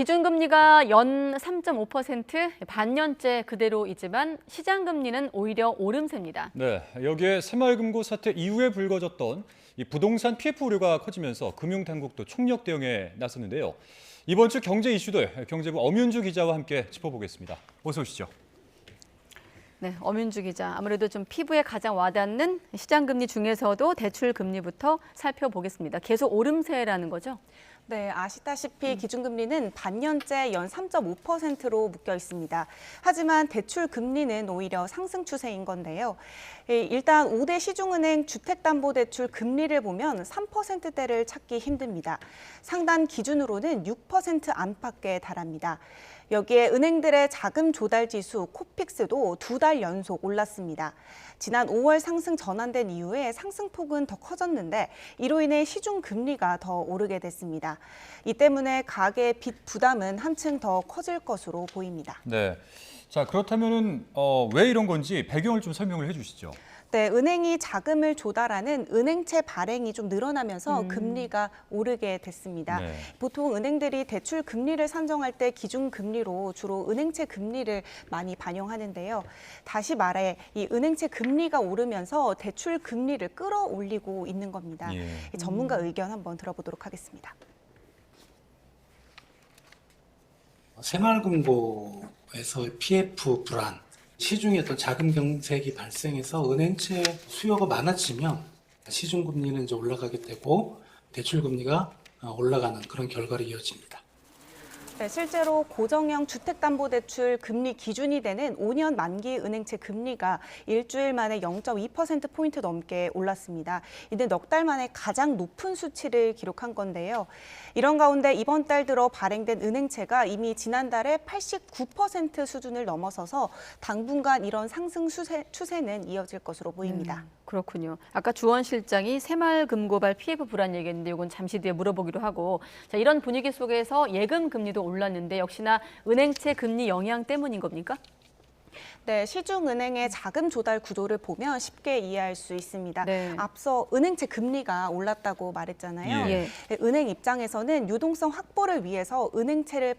기준금리가 연 3.5%, 반년째 그대로이지만 시장금리는 오히려 오름세입니다. 네, 여기에 새마을금고 사태 이후에 불거졌던 이 부동산 PF 우려가 커지면서 금융당국도 총력 대응에 나섰는데요. 이번 주 경제 이슈들 경제부 엄윤주 기자와 함께 짚어보겠습니다. 어서 오시죠. 네, 엄윤주 기자. 아무래도 좀 피부에 가장 와닿는 시장금리 중에서도 대출금리부터 살펴보겠습니다. 계속 오름세라는 거죠? 네, 아시다시피 기준금리는 반년째 연 3.5%로 묶여 있습니다. 하지만 대출 금리는 오히려 상승 추세인 건데요. 일단 5대 시중은행 주택담보대출 금리를 보면 3%대를 찾기 힘듭니다. 상단 기준으로는 6% 안팎에 달합니다. 여기에 은행들의 자금 조달 지수 코픽스도 2달 연속 올랐습니다. 지난 5월 상승 전환된 이후에 상승폭은 더 커졌는데 이로 인해 시중 금리가 더 오르게 됐습니다. 이 때문에 가계 빚 부담은 한층 더 커질 것으로 보입니다. 네, 자 그렇다면은 왜 이런 건지 배경을 좀 설명을 해주시죠. 네, 은행이 자금을 조달하는 은행채 발행이 좀 늘어나면서 금리가 오르게 됐습니다. 네. 보통 은행들이 대출 금리를 산정할 때 기준 금리로 주로 은행채 금리를 많이 반영하는데요. 다시 말해 이 은행채 금리가 오르면서 대출 금리를 끌어올리고 있는 겁니다. 예. 전문가 의견 한번 들어보도록 하겠습니다. 새마을금고에서의 PF 불안, 시중에 어떤 자금 경색이 발생해서 은행채 수요가 많아지면 시중금리는 이제 올라가게 되고 대출금리가 올라가는 그런 결과로 이어집니다. 네, 실제로 고정형 주택담보대출 금리 기준이 되는 5년 만기 은행채 금리가 일주일 만에 0.2%포인트 넘게 올랐습니다. 이는 넉 달 만에 가장 높은 수치를 기록한 건데요. 이런 가운데 이번 달 들어 발행된 은행채가 이미 지난달에 89% 수준을 넘어서서 당분간 이런 상승 추세는 이어질 것으로 보입니다. 그렇군요. 아까 주원 실장이 새마을금고발 PF 불안 얘기했는데 이건 잠시 뒤에 물어보기로 하고, 자, 이런 분위기 속에서 예금 금리도 올랐는데 역시나 은행채 금리 영향 때문인 겁니까? 네, 시중은행의 자금 조달 구조를 보면 쉽게 이해할 수 있습니다. 네. 앞서 은행채 금리가 올랐다고 말했잖아요. 예. 은행 입장에서는 유동성 확보를 위해서 은행채를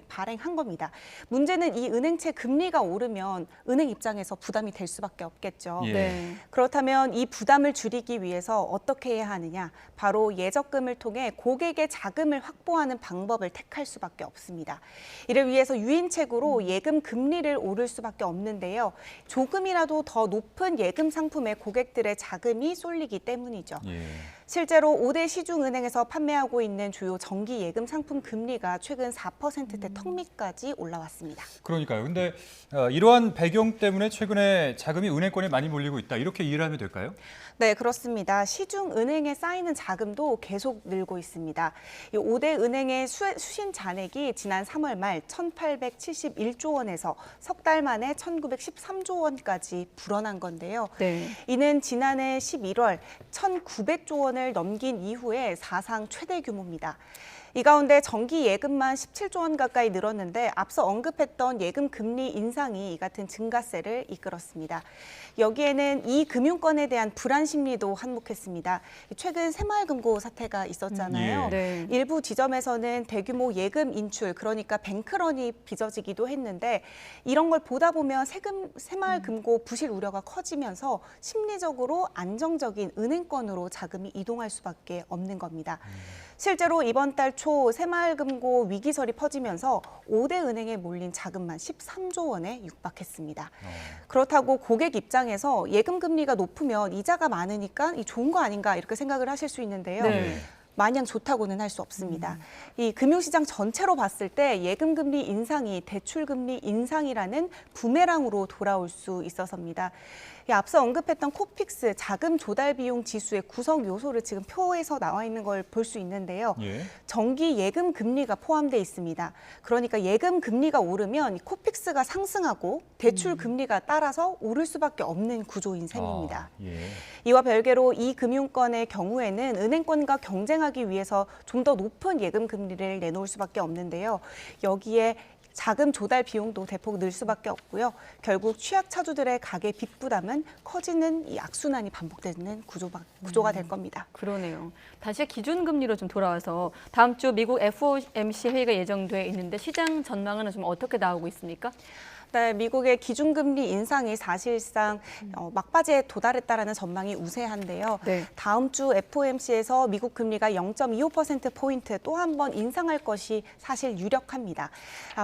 발행한 겁니다. 문제는 이 은행채 금리가 오르면 은행 입장에서 부담이 될 수밖에 없겠죠. 예. 네. 그렇다면 이 부담을 줄이기 위해서 어떻게 해야 하느냐? 바로 예적금을 통해 고객의 자금을 확보하는 방법을 택할 수밖에 없습니다. 이를 위해서 유인책으로 예금 금리를 오를 수밖에 없는데요. 조금이라도 더 높은 예금 상품에 고객들의 자금이 쏠리기 때문이죠. 예. 실제로 5대 시중은행에서 판매하고 있는 주요 정기 예금 상품 금리가 최근 4%대 턱 밑까지 올라왔습니다. 그러니까요. 근데 이러한 배경 때문에 최근에 자금이 은행권에 많이 몰리고 있다. 이렇게 이해를 하면 될까요? 네, 그렇습니다. 시중은행에 쌓이는 자금도 계속 늘고 있습니다. 이 5대 은행의 수신 잔액이 지난 3월 말 1,871조 원에서 석 달 만에 1,913조 원까지 불어난 건데요. 네. 이는 지난해 11월 1,900조 원을 넘긴 이후에 사상 최대 규모입니다. 이 가운데 정기 예금만 17조 원 가까이 늘었는데 앞서 언급했던 예금 금리 인상이 이 같은 증가세를 이끌었습니다. 여기에는 이 금융권에 대한 불안 심리도 한몫했습니다. 최근 새마을금고 사태가 있었잖아요. 예. 네. 일부 지점에서는 대규모 예금 인출, 그러니까 뱅크런이 빚어지기도 했는데 이런 걸 보다 보면 새마을금고 부실 우려가 커지면서 심리적으로 안정적인 은행권으로 자금이 이동할 수밖에 없는 겁니다. 실제로 이번 달 초 새마을금고 위기설이 퍼지면서 5대 은행에 몰린 자금만 13조 원에 육박했습니다. 그렇다고 고객 입장에서 예금 금리가 높으면 이자가 많으니까 이 좋은 거 아닌가 이렇게 생각을 하실 수 있는데요. 네. 마냥 좋다고는 할 수 없습니다. 이 금융시장 전체로 봤을 때 예금금리 인상이 대출금리 인상이라는 부메랑으로 돌아올 수 있어서입니다. 앞서 언급했던 코픽스 자금 조달 비용 지수의 구성 요소를 지금 표에서 나와 있는 걸 볼 수 있는데요. 예. 정기 예금 금리가 포함되어 있습니다. 그러니까 예금 금리가 오르면 코픽스가 상승하고 대출 금리가 따라서 오를 수밖에 없는 구조인 셈입니다. 예. 이와 별개로 이 금융권의 경우에는 은행권과 경쟁 경쟁하기 위해서 좀 더 높은 예금 금리를 내놓을 수밖에 없는데요. 여기에 자금 조달 비용도 대폭 늘 수밖에 없고요. 결국 취약차주들의 가계 빚 부담은 커지는 이 악순환이 반복되는 구조가 될 겁니다. 그러네요. 다시 기준금리로 좀 돌아와서 다음 주 미국 FOMC 회의가 예정돼 있는데 시장 전망은 좀 어떻게 나오고 있습니까? 네, 미국의 기준금리 인상이 사실상 막바지에 도달했다라는 전망이 우세한데요. 네. 다음 주 FOMC에서 미국 금리가 0.25%포인트 또 한 번 인상할 것이 사실 유력합니다.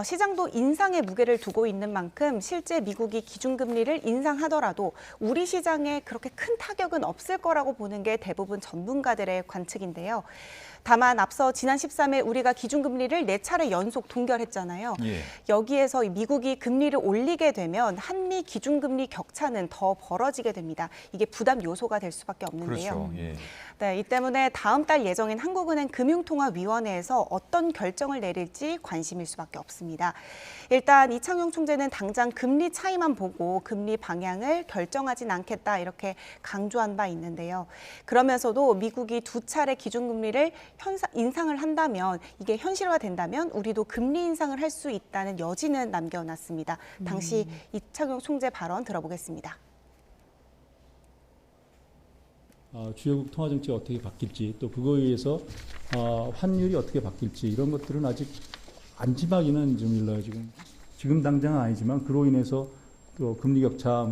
시장도 인상의 무게를 두고 있는 만큼 실제 미국이 기준금리를 인상하더라도 우리 시장에 그렇게 큰 타격은 없을 거라고 보는 게 대부분 전문가들의 관측인데요. 다만 앞서 지난 13일 우리가 기준금리를 4차례 연속 동결했잖아요. 예. 여기에서 미국이 금리를 올리게 되면 한미 기준금리 격차는 더 벌어지게 됩니다. 이게 부담 요소가 될 수밖에 없는데요. 그렇죠. 예. 네, 이 때문에 다음 달 예정인 한국은행 금융통화위원회에서 어떤 결정을 내릴지 관심일 수밖에 없습니다. 일단 이창용 총재는 당장 금리 차이만 보고 금리 방향을 결정하진 않겠다 이렇게 강조한 바 있는데요. 그러면서도 미국이 2차례 기준금리를 인상을 한다면 이게 현실화된다면 우리도 금리 인상을 할 수 있다는 여지는 남겨놨습니다. 당시 이창용 총재 발언 들어보겠습니다. 주요국 통화 정책이 어떻게 바뀔지 또 그거에 의해서 환율이 어떻게 바뀔지 이런 것들은 아직 안심하기는 좀 일러요. 지금 당장은 아니지만 그로 인해서 또 금리 격차,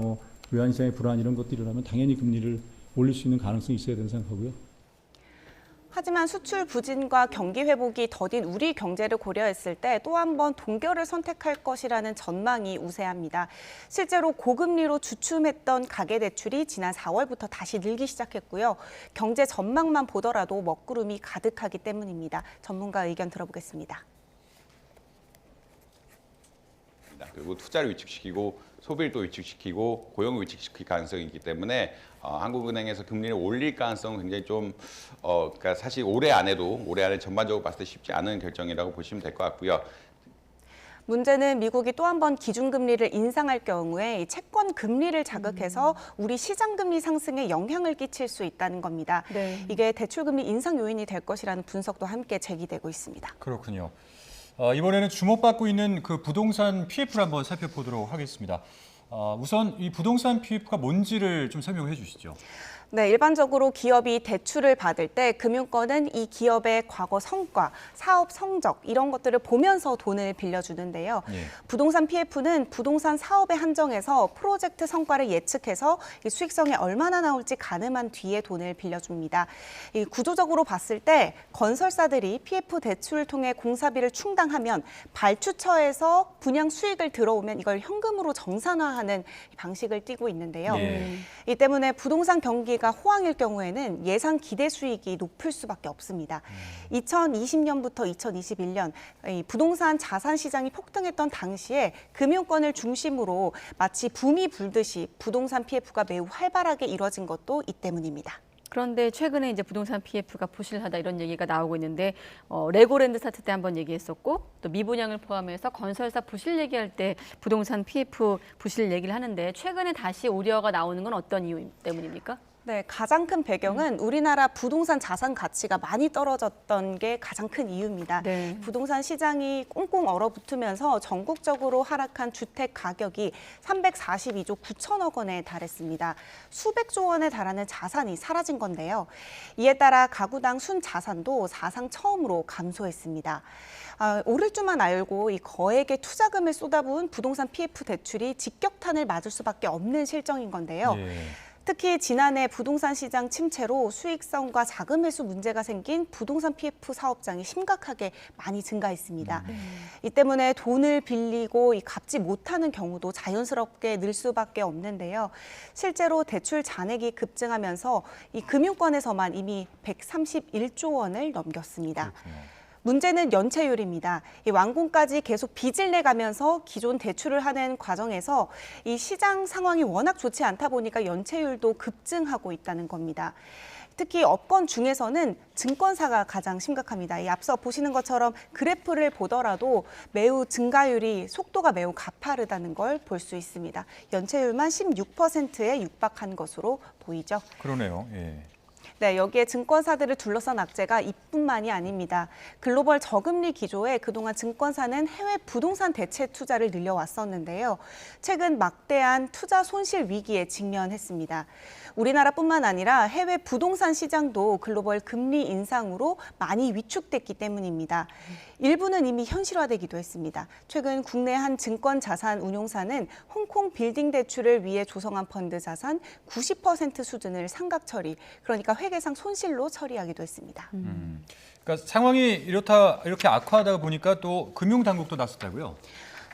외환시장의 불안 이런 것들이 일어나면 당연히 금리를 올릴 수 있는 가능성이 있어야 된다고 생각하고요. 하지만 수출 부진과 경기 회복이 더딘 우리 경제를 고려했을 때 또 한 번 동결을 선택할 것이라는 전망이 우세합니다. 실제로 고금리로 주춤했던 가계대출이 지난 4월부터 다시 늘기 시작했고요. 경제 전망만 보더라도 먹구름이 가득하기 때문입니다. 전문가 의견 들어보겠습니다. 그리고 투자를 위축시키고 소비를 또 위축시키고 고용을 위축시킬 가능성이 있기 때문에 한국은행에서 금리를 올릴 가능성은 굉장히 좀 그러니까 사실 올해 안에 전반적으로 봤을 때 쉽지 않은 결정이라고 보시면 될 것 같고요. 문제는 미국이 또 한 번 기준금리를 인상할 경우에 이 채권 금리를 자극해서 우리 시장금리 상승에 영향을 끼칠 수 있다는 겁니다. 네. 이게 대출금리 인상 요인이 될 것이라는 분석도 함께 제기되고 있습니다. 그렇군요. 이번에는 주목받고 있는 그 부동산 PF를 한번 살펴보도록 하겠습니다. 우선 이 부동산 PF가 뭔지를 좀 설명해 주시죠. 네, 일반적으로 기업이 대출을 받을 때 금융권은 이 기업의 과거 성과, 사업 성적 이런 것들을 보면서 돈을 빌려주는데요. 예. 부동산 PF는 부동산 사업에 한정해서 프로젝트 성과를 예측해서 이 수익성이 얼마나 나올지 가늠한 뒤에 돈을 빌려줍니다. 이 구조적으로 봤을 때 건설사들이 PF 대출을 통해 공사비를 충당하면 발주처에서 분양 수익을 들어오면 이걸 현금으로 정산화하는 방식을 띠고 있는데요. 예. 이 때문에 부동산 경기가 호황일 경우에는 예상 기대 수익이 높을 수밖에 없습니다. 2020년부터 2021년 이 부동산 자산 시장이 폭등했던 당시에 금융권을 중심으로 마치 붐이 불듯이 부동산 PF가 매우 활발하게 이뤄진 것도 이 때문입니다. 그런데 최근에 이제 부동산 PF가 부실하다 이런 얘기가 나오고 있는데 레고랜드 사태 때 한번 얘기했었고 또 미분양을 포함해서 건설사 부실 얘기할 때 부동산 PF 부실 얘기를 하는데 최근에 다시 우려가 나오는 건 어떤 이유 때문입니까? 네, 가장 큰 배경은 우리나라 부동산 자산 가치가 많이 떨어졌던 게 가장 큰 이유입니다. 네. 부동산 시장이 꽁꽁 얼어붙으면서 전국적으로 하락한 주택 가격이 342조 9천억 원에 달했습니다. 수백조 원에 달하는 자산이 사라진 건데요. 이에 따라 가구당 순자산도 사상 처음으로 감소했습니다. 오를 줄만 알고 이 거액의 투자금을 쏟아부은 부동산 PF 대출이 직격탄을 맞을 수밖에 없는 실정인 건데요. 예. 특히 지난해 부동산 시장 침체로 수익성과 자금 회수 문제가 생긴 부동산 PF 사업장이 심각하게 많이 증가했습니다. 이 때문에 돈을 빌리고 갚지 못하는 경우도 자연스럽게 늘 수밖에 없는데요. 실제로 대출 잔액이 급증하면서 이 금융권에서만 이미 131조 원을 넘겼습니다. 그렇군요. 문제는 연체율입니다. 이 완공까지 계속 빚을 내가면서 기존 대출을 하는 과정에서 이 시장 상황이 워낙 좋지 않다 보니까 연체율도 급증하고 있다는 겁니다. 특히 업권 중에서는 증권사가 가장 심각합니다. 이 앞서 보시는 것처럼 그래프를 보더라도 매우 증가율이 속도가 매우 가파르다는 걸 볼 수 있습니다. 연체율만 16%에 육박한 것으로 보이죠. 그러네요. 예. 네, 여기에 증권사들을 둘러싼 악재가 이뿐만이 아닙니다. 글로벌 저금리 기조에 그동안 증권사는 해외 부동산 대체 투자를 늘려왔었는데요. 최근 막대한 투자 손실 위기에 직면했습니다. 우리나라뿐만 아니라 해외 부동산 시장도 글로벌 금리 인상으로 많이 위축됐기 때문입니다. 일부는 이미 현실화되기도 했습니다. 최근 국내 한 증권 자산 운용사는 홍콩 빌딩 대출을 위해 조성한 펀드 자산 90% 수준을 상각 처리, 그러니까 회계상 손실로 처리하기도 했습니다. 그러니까 상황이 이렇게 악화하다 보니까 또 금융당국도 나섰다고요?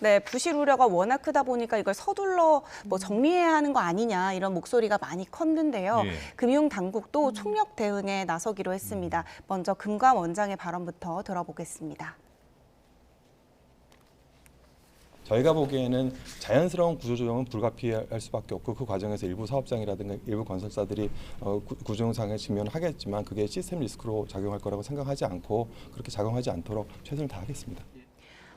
네, 부실 우려가 워낙 크다 보니까 이걸 서둘러 정리해야 하는 거 아니냐 이런 목소리가 많이 컸는데요. 예. 금융당국도 총력 대응에 나서기로 했습니다. 먼저 금감원장의 발언부터 들어보겠습니다. 저희가 보기에는 자연스러운 구조조정은 불가피할 수밖에 없고 그 과정에서 일부 사업장이라든가 일부 건설사들이 구조조정상에 직면하겠지만 그게 시스템 리스크로 작용할 거라고 생각하지 않고 그렇게 작용하지 않도록 최선을 다하겠습니다.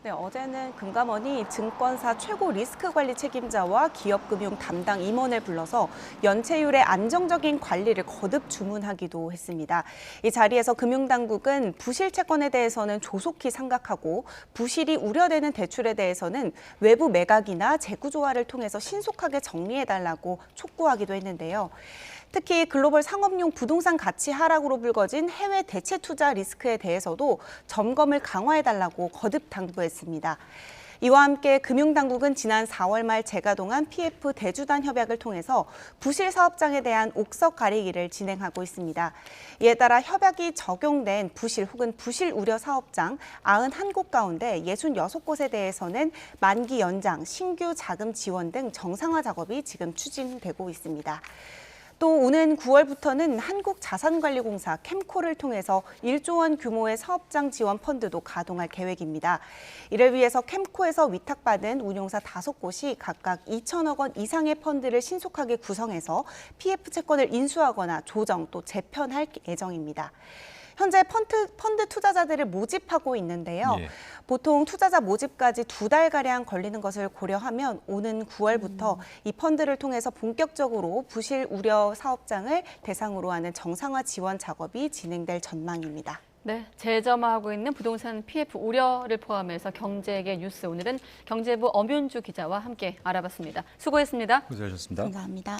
네, 어제는 금감원이 증권사 최고 리스크 관리 책임자와 기업금융 담당 임원을 불러서 연체율의 안정적인 관리를 거듭 주문하기도 했습니다. 이 자리에서 금융당국은 부실 채권에 대해서는 조속히 상각하고 부실이 우려되는 대출에 대해서는 외부 매각이나 재구조화를 통해서 신속하게 정리해달라고 촉구하기도 했는데요. 특히 글로벌 상업용 부동산 가치 하락으로 불거진 해외 대체 투자 리스크에 대해서도 점검을 강화해달라고 거듭 당부했습니다. 이와 함께 금융당국은 지난 4월 말 재가동한 PF 대주단 협약을 통해서 부실 사업장에 대한 옥석 가리기를 진행하고 있습니다. 이에 따라 협약이 적용된 부실 혹은 부실 우려 사업장 91곳 가운데 66곳에 대해서는 만기 연장, 신규 자금 지원 등 정상화 작업이 지금 추진되고 있습니다. 또 오는 9월부터는 한국자산관리공사 캠코를 통해서 1조 원 규모의 사업장 지원 펀드도 가동할 계획입니다. 이를 위해서 캠코에서 위탁받은 운용사 5곳이 각각 2천억 원 이상의 펀드를 신속하게 구성해서 PF 채권을 인수하거나 조정 또 재편할 예정입니다. 현재 펀드 투자자들을 모집하고 있는데요. 예. 보통 투자자 모집까지 2달가량 걸리는 것을 고려하면 오는 9월부터 이 펀드를 통해서 본격적으로 부실 우려 사업장을 대상으로 하는 정상화 지원 작업이 진행될 전망입니다. 네, 재점화하고 있는 부동산 PF 우려를 포함해서 경제계 뉴스, 오늘은 경제부 엄윤주 기자와 함께 알아봤습니다. 수고했습니다. 고생하셨습니다. 감사합니다.